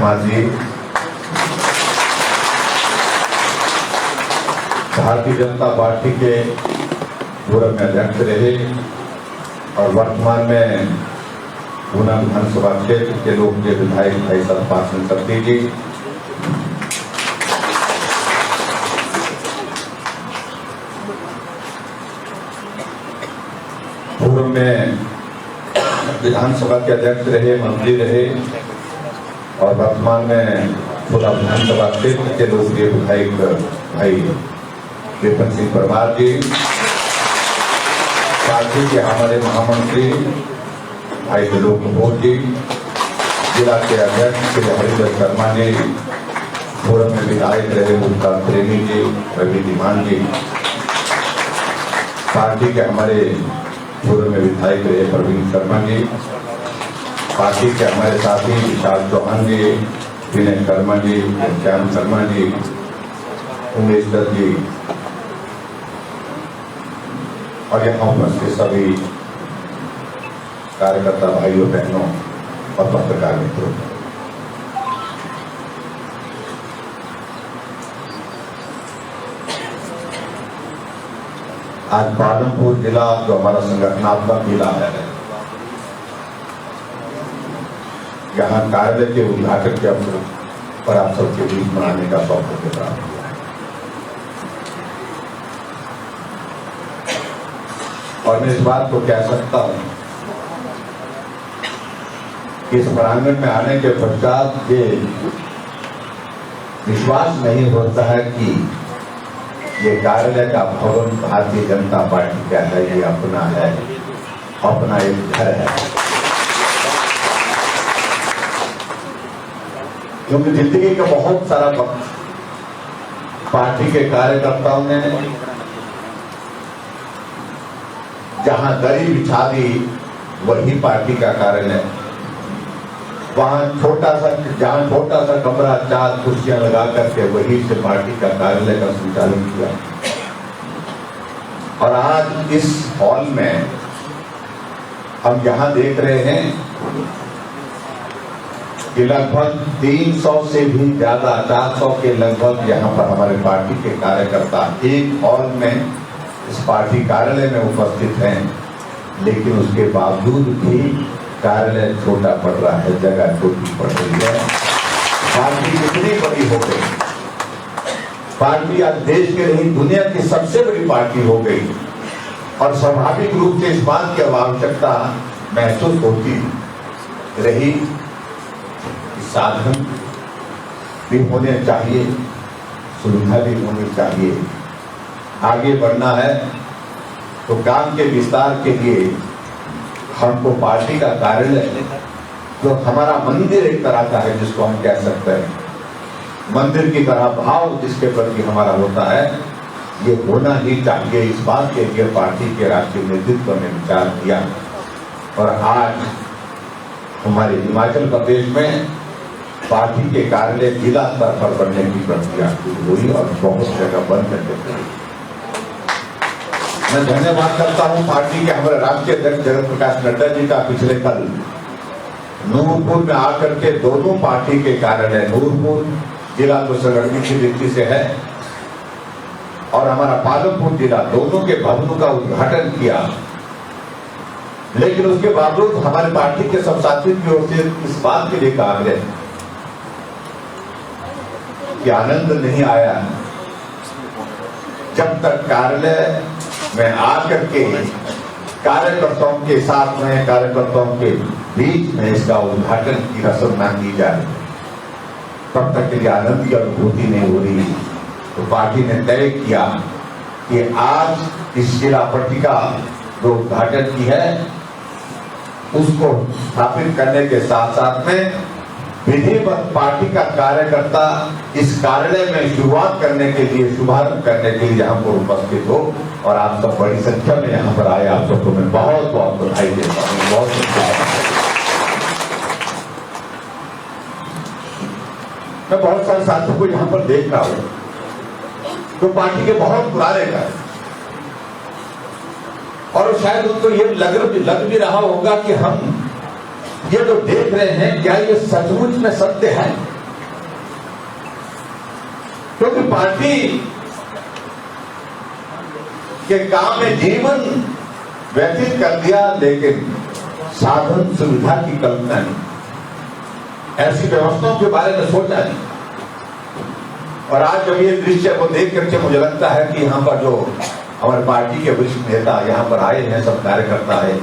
Kumar ji Bharatiya Janata party के पूर्व में अध्यक्ष रहे और वर्तमान में पूना विधानसभा क्षेत्र के लोकप्रिय विधायक भाई सतपाल सिंह सत्ती जी, पूर्व में विधानसभा के अध्यक्ष रहे, मंत्री रहे और वर्तमान में पूना विधानसभा क्षेत्र के लोकप्रिय विधायक भाई विपिन सिंह परमार जी, पार्टी के हमारे महामंत्री भाई त्रिलोक कपूर जी, जिला के अध्यक्ष श्री हरिंदर शर्मा जी, पूर्व में विधायक रहे मुल्तान प्रेमी जी, रवि धीमान जी, पार्टी के हमारे पूर्व में विधायक रहे प्रवीण शर्मा जी, पार्टी के हमारे साथी विशाल चौहान जी, विनय शर्मा जी, श्याम शर्मा जी, उमेश दत्त जी और यहाँ उपस्थित सभी कार्यकर्ता भाइयों बहनों और पत्रकार मित्रों, आज पालमपुर जिला जो हमारा संगठनात्मक जिला है, यहाँ कार्यालय के उद्घाटन के अवसर पर आप सबके बीच मनाने का सौभाग्य प्राप्त हुआ और मैं इस बात को कह सकता हूं कि इस प्रांगण में आने के पश्चात ये विश्वास नहीं होता है कि ये कार्यालय का भवन भारतीय जनता पार्टी का है, ये अपना है, अपना एक घर है। क्योंकि जिंदगी का बहुत सारा वक्त पार्टी के कार्यकर्ताओं ने जहां दरी बिछा दी वही पार्टी का कार्यालय, वहां जहां छोटा सा कमरा 4 कुर्सियां लगा करके वही से पार्टी का कार्यालय का संचालन किया। और आज इस हॉल में हम यहां देख रहे हैं कि लगभग 300 से भी ज्यादा 400 के लगभग यहां पर हमारे पार्टी के कार्यकर्ता एक हॉल में इस पार्टी कार्यालय में उपस्थित हैं, लेकिन उसके बावजूद भी कार्यालय छोटा पड़ रहा है, जगह छोटी पड़ रही है। पार्टी कितनी बड़ी हो गई, पार्टी आज देश के नहीं दुनिया की सबसे बड़ी पार्टी हो गई और स्वाभाविक रूप से इस बात की आवश्यकता महसूस होती रही, साधन भी होने चाहिए, सुविधा भी होनी चाहिए। आगे बढ़ना है तो काम के विस्तार के लिए हमको पार्टी का कार्यालय जो हमारा मंदिर एक तरह का है, जिसको हम कह सकते हैं मंदिर की तरह भाव जिसके प्रति हमारा होता है, ये होना ही चाहिए। इस बात के लिए पार्टी के राष्ट्रीय नेतृत्व ने विचार किया और आज हमारे हिमाचल प्रदेश में पार्टी के कार्यालय जिला स्तर पर बनने की प्रक्रिया शुरू हुई और बहुत जगह बन करके मैं धन्यवाद करता हूं पार्टी के हमारे राष्ट्रीय अध्यक्ष जगत प्रकाश नड्डा जी का पिछले कल नूरपुर में आकर के दोनों पार्टी के कार्यालय, नूरपुर जिला तो संगठन की दृष्टि से है और हमारा पालमपुर जिला, दोनों के भवनों का उद्घाटन किया। लेकिन उसके बावजूद हमारे पार्टी के सब साथियों की ओर से इस बात के लिए कहा गया कि आनंद नहीं आया जब तक कार्यालय में आकर के कार्यकर्ताओं के साथ में, कार्यकर्ताओं के बीच में इसका उद्घाटन की रस्म न की जाए, तब तक के लिए आनंद की अनुभूति नहीं हो रही। तो पार्टी ने तय किया कि आज इस जिला पट्टिका जो उद्घाटन की है उसको स्थापित करने के साथ साथ में विधिवत पार्टी का कार्यकर्ता इस कार्यालय में शुरुआत करने के लिए, शुभारंभ करने के लिए यहाँ पर उपस्थित हो और आप सब बड़ी संख्या में यहाँ पर आए, आप सबको मैं बहुत बहुत बधाई देता हूँ। मैं बहुत सारे साथियों को यहाँ पर देख रहा हूँ तो पार्टी के बहुत पुराने का और शायद उनको ये लग भी रहा होगा कि हम ये जो देख रहे हैं क्या ये सचमुच में सत्य है? क्योंकि पार्टी के काम में जीवन व्यतीत कर दिया, लेकिन साधन सुविधा की कल्पना नहीं, ऐसी व्यवस्थाओं के बारे में सोचा नहीं। और आज जब ये दृश्य को देख करके मुझे लगता है कि यहाँ पर जो हमारे पार्टी के वरिष्ठ नेता यहाँ पर आए हैं, सब कार्यकर्ता है,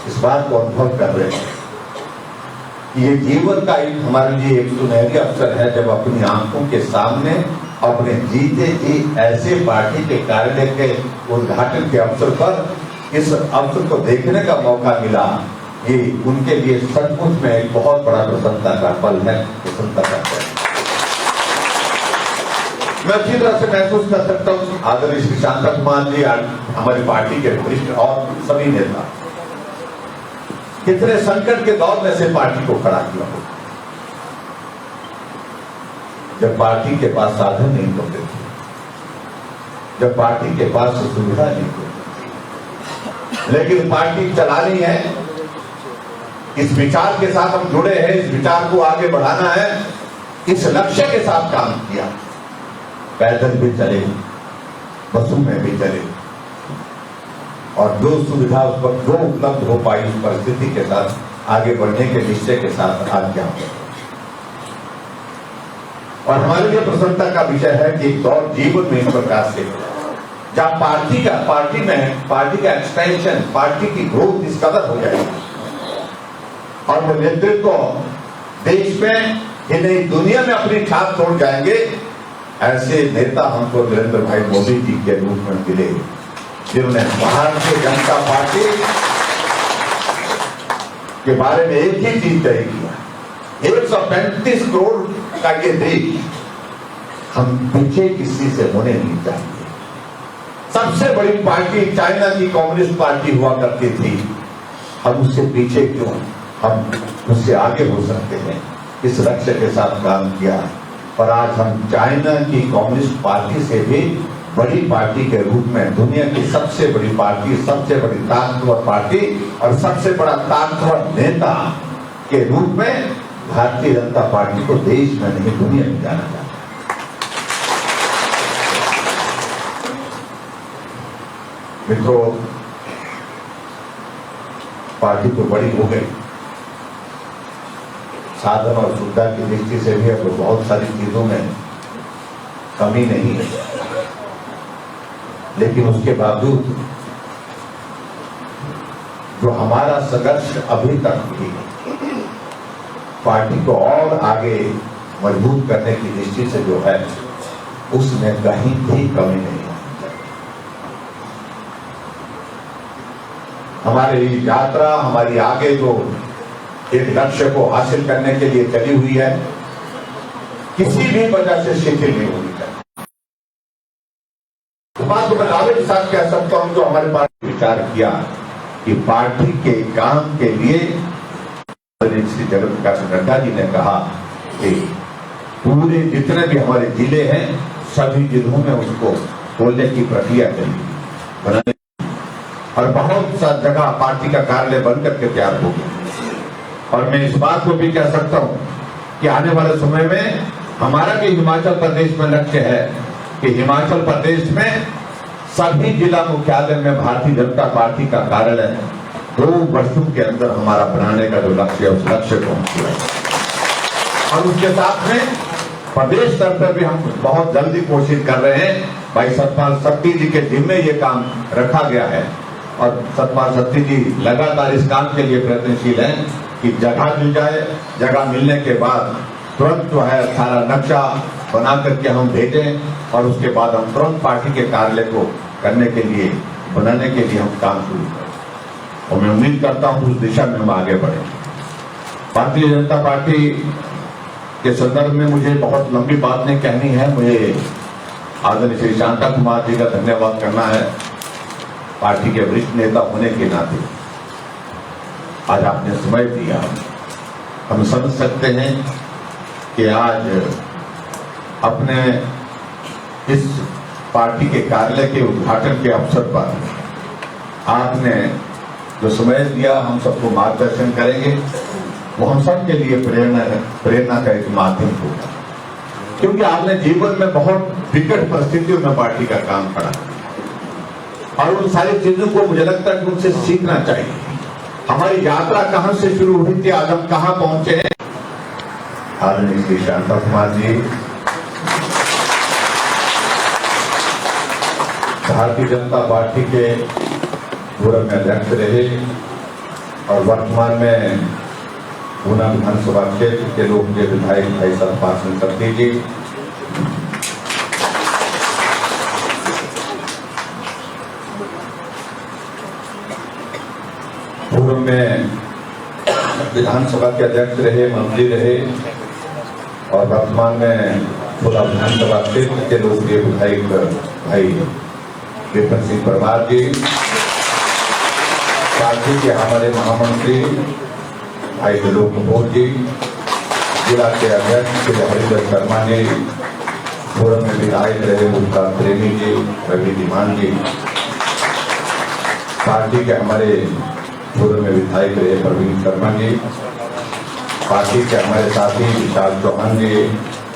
इस बात को अनुभव कर रहे हैं कि ये जीवन का एक हमारे लिए एक सुनहरी अवसर है, जब अपनी आंखों के सामने अपने जीते जी ऐसे पार्टी के कार्यालय के उद्घाटन के अवसर पर इस अवसर को देखने का मौका मिला। ये उनके लिए सचमुच में एक बहुत बड़ा प्रसन्नता का पल है, प्रसन्नता का पल। मैं अच्छी तरह से महसूस कर सकता हूँ आदरणीय श्री शांता कुमार जी, हमारी पार्टी के वरिष्ठ और सभी नेता कितने संकट के दौर में से पार्टी को खड़ा किया हो, जब पार्टी के पास साधन नहीं होते थे, जब पार्टी के पास सुविधा नहीं होती, लेकिन पार्टी चलानी है, इस विचार के साथ हम जुड़े हैं, इस विचार को आगे बढ़ाना है, इस लक्ष्य के साथ काम किया। पैदल भी चले, बसों में भी चले, और जो सुविधा उस वक्त जो उपलब्ध हो पाई उस परिस्थिति के साथ आगे बढ़ने के निश्चय के साथ आज क्या हो। और हमारे लिए प्रसन्नता का विषय है कि एक दौर जीवन में इस प्रकार से जहां पार्टी का एक्सपेंशन, पार्टी की ग्रोथ इस कदर हो जाएगी और वो नेतृत्व देश में ही नहीं दुनिया में अपनी छाप छोड़ जाएंगे। ऐसे नेता हमको नरेंद्र भाई मोदी जी के रूप में मिले, जिन्होंने भारतीय जनता पार्टी के बारे में एक ही चीज तय किया, 135 करोड़ का ये देश, हम पीछे किसी से होने नहीं चाहिए। सबसे बड़ी पार्टी चाइना की कम्युनिस्ट पार्टी हुआ करती थी, हम उससे पीछे क्यों, हम उससे आगे हो सकते हैं। इस लक्ष्य के साथ काम किया और आज हम चाइना की कम्युनिस्ट पार्टी से भी बड़ी पार्टी के रूप में दुनिया की सबसे बड़ी पार्टी, सबसे बड़ी ताकतवर पार्टी और सबसे बड़ा ताकतवर नेता के रूप में भारतीय जनता पार्टी को देश में नहीं दुनिया में जाना जाता है। मित्रों, पार्टी तो बड़ी हो गई, साधन और सुविधा की दृष्टि से भी अब बहुत सारी चीजों में कमी नहीं है, लेकिन उसके बावजूद जो हमारा संघर्ष अभी तक भी पार्टी को और आगे मजबूत करने की दृष्टि से जो है, उसमें कहीं भी कमी नहीं है। हमारी यात्रा, हमारी आगे जो एक लक्ष्य को हासिल करने के लिए चली हुई है, किसी भी वजह से शिथिल नहीं होनी चाहिए। तो बात को मैं दावे के साथ कह सकता हूं, जो हमारे पास विचार किया कि पार्टी के काम के लिए श्री जगत प्रकाश नड्डा जी ने कहा कि पूरे जितने भी हमारे जिले हैं, सभी जिलों में उसको खोलने की प्रक्रिया चली बनाने, और बहुत सा जगह पार्टी का कार्यालय बनकर के तैयार हो गया। और मैं इस बात को भी कह सकता हूं कि आने वाले समय में हमारा भी हिमाचल प्रदेश में लक्ष्य है कि हिमाचल प्रदेश में सभी जिला मुख्यालय में भारतीय जनता पार्टी का कार्यालय 2 वर्षों के अंदर हमारा बनाने का जो लक्ष्य है, उस लक्ष्य को हम पूरा करें। और उसके साथ में प्रदेश स्तर पर भी हम बहुत जल्दी कोशिश कर रहे हैं। भाई सतपाल सत्ती जी के जिम्मे ये काम रखा गया है और सतपाल सत्ती जी लगातार इस काम के लिए प्रयत्नशील हैं कि जगह मिल जाए, जगह मिलने के बाद तुरंत जो है सारा नक्शा बना करके हम भेजें और उसके बाद हम तुरंत पार्टी के कार्यालय को करने के लिए, बनाने के लिए हम काम शुरू करें। और मैं उम्मीद करता हूं उस दिशा में हम आगे बढ़े। भारतीय जनता पार्टी के संदर्भ में मुझे बहुत लंबी बात नहीं कहनी है, मुझे आदरणीय श्री शांता कुमार जी का धन्यवाद करना है। पार्टी के वरिष्ठ नेता होने के नाते आज आपने समय दिया, हम समझ सकते हैं कि आज अपने इस पार्टी के कार्यालय के उद्घाटन के अवसर पर आपने जो समय दिया, हम सबको मार्गदर्शन करेंगे। वो हम सब के लिए प्रेरणा का एक माध्यम होगा, क्योंकि आपने जीवन में बहुत विकट परिस्थितियों में पार्टी का काम करा और उन सारी चीजों को मुझे लगता है कि उनसे सीखना चाहिए। हमारी यात्रा कहां से शुरू हुई थी, आज हम कहां पहुंचे हैं। आदरणीय श्री शांता कुमार जी भारतीय जनता पार्टी के पूर्व में अध्यक्ष रहे और वर्तमान में ऊना विधानसभा क्षेत्र के लोकप्रिय विधायक भाई सतपाल सिंह सत्ती जी, पूर्व में विधानसभा के अध्यक्ष रहे, मंत्री रहे और वर्तमान में पूरा विधानसभा क्षेत्र के लोकप्रिय विधायक भाई विपिन सिंह परमार जी, पार्टी के हमारे महामंत्री भाई त्रिलोक कपूर जी, जिला के अध्यक्ष श्री हरिंदर शर्मा जी, पूर्व में विधायक रहे मुख्तार प्रेमी जी, रवि धीमान जी, पार्टी के हमारे पूर्व में विधायक रहे प्रवीण शर्मा जी, पार्टी के हमारे साथी विशाल चौहान जी,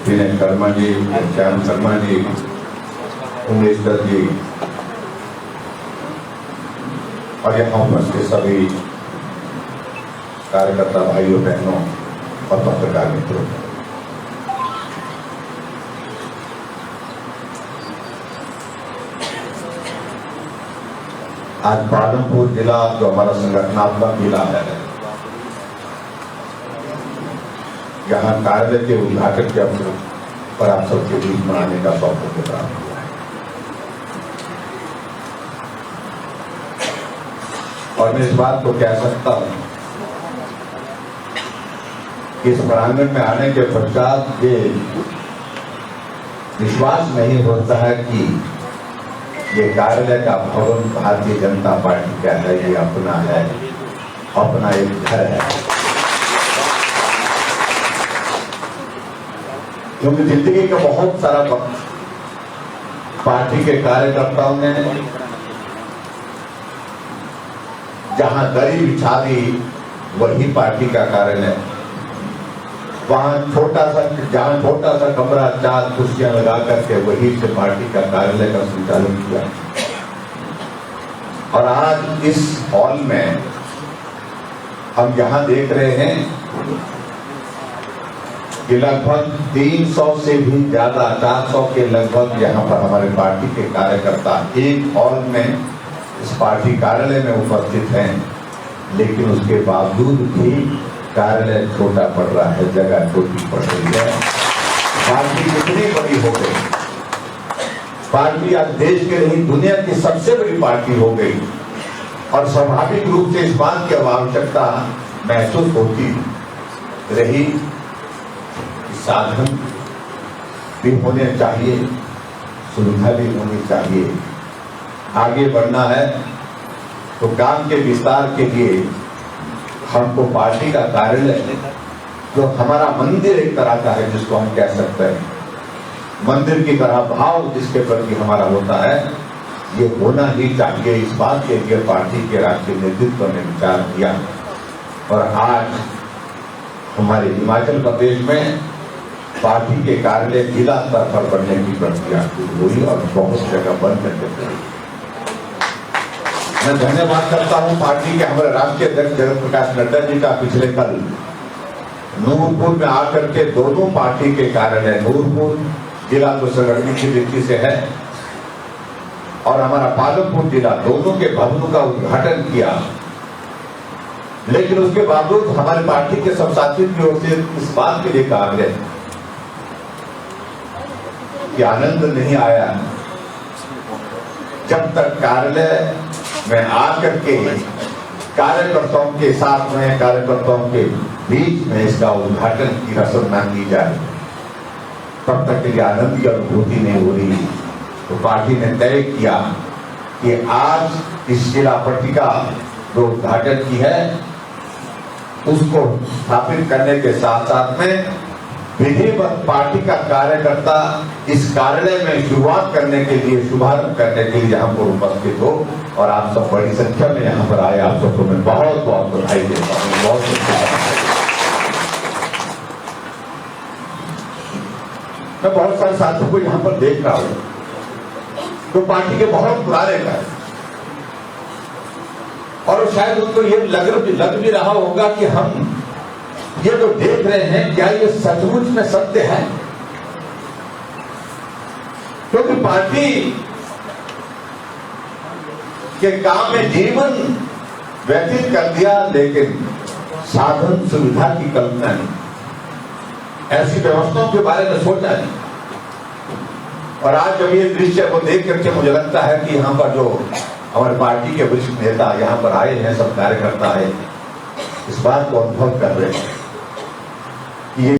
विनय शर्मा जी, श्याम शर्मा जी, उमेश दत्त जी और यहाँ उपस्थित सभी कार्यकर्ता भाइयों बहनों और पत्रकार मित्रों, आज पालमपुर जिला जो हमारा संगठनात्मक जिला है, यहाँ कार्यालय के उद्घाटन के अवसर पर आप सबके बीच मनाने का सौभाग्य प्राप्त हुआ है और मैं इस बात को कह सकता हूं कि इस प्रांगण में आने के पश्चात ये विश्वास नहीं होता है कि ये कार्यालय का भवन भारतीय जनता पार्टी का है, ये अपना है, अपना एक घर है। क्योंकि जिंदगी का बहुत सारा वक्त पार्टी के कार्यकर्ताओं ने जहां दरी बिछा दी वही पार्टी का कार्यालय, वहां जहां छोटा सा कमरा 4 कुर्सियां लगा करके वही से पार्टी का कार्यालय का संचालन किया। और आज इस हॉल में हम यहां देख रहे हैं कि लगभग 300 से भी ज्यादा 400 के लगभग यहां पर हमारे पार्टी के कार्यकर्ता एक हॉल में इस पार्टी कार्यालय में उपस्थित हैं, लेकिन उसके बावजूद भी कार्यालय छोटा पड़ रहा है, जगह छोटी पड़ रही है। पार्टी कितनी बड़ी हो गई, पार्टी आज देश के नहीं दुनिया की सबसे बड़ी पार्टी हो गई और स्वाभाविक रूप से इस बात की आवश्यकता महसूस होती रही, साधन भी होने चाहिए, सुविधा भी होनी चाहिए। आगे बढ़ना है तो काम के विस्तार के लिए हमको पार्टी का कार्यालय जो हमारा मंदिर एक तरह का है, जिसको हम कह सकते हैं मंदिर की तरह भाव जिसके प्रति हमारा होता है, ये होना ही चाहिए। इस बात के लिए पार्टी के राष्ट्रीय नेतृत्व ने विचार किया और आज हमारे हिमाचल प्रदेश में पार्टी के कार्यालय जिला स्तर पर बनने की प्रक्रिया शुरू हुई और बहुत जगह बन करके। मैं धन्यवाद करता हूं पार्टी के हमारे राष्ट्रीय अध्यक्ष जगत प्रकाश नड्डा जी का, पिछले कल नूरपुर में आकर के दोनों पार्टी के कार्यालय, नूरपुर जिला तो संगठन की दृष्टि से है और हमारा पालमपुर जिला, दोनों के भवनों का उद्घाटन किया। लेकिन उसके बावजूद हमारी पार्टी के सब साथियों की ओर से इस बात के लिए कहा गया कि आनंद नहीं आया जब तक कार्यालय में आकर के कार्यकर्ताओं के साथ में, कार्यकर्ताओं के बीच में इसका उद्घाटन की रस्म न की जाए, तब तक के लिए आनंद की अनुभूति नहीं हो रही। तो पार्टी ने तय किया कि आज इस जिला पट्टिका जो उद्घाटन की है उसको स्थापित करने के साथ साथ में विधिवत पार्टी का कार्यकर्ता इस कार्यालय में शुरुआत करने के लिए, शुभारंभ करने के लिए यहाँ पर उपस्थित हो और आप सब बड़ी संख्या में यहाँ पर आए। आप सबको मैं बहुत बहुत बधाई देता हूँ, बहुत मैं बहुत सारे साथियों को यहां पर देख रहा हूं तो पार्टी के बहुत पुराने का और शायद उनको ये लग भी रहा होगा कि हम ये तो देख रहे हैं, क्या ये सचमुच में सत्य है? क्योंकि पार्टी के काम में जीवन व्यतीत कर दिया, लेकिन साधन सुविधा की कल्पना नहीं, ऐसी व्यवस्थाओं के बारे में सोचा नहीं। और आज जब ये दृश्य को देख करके मुझे लगता है कि यहाँ पर जो हमारे पार्टी के वरिष्ठ नेता यहाँ पर आए हैं, सब कार्यकर्ता आए, इस बात को अनुभव कर रहे हैं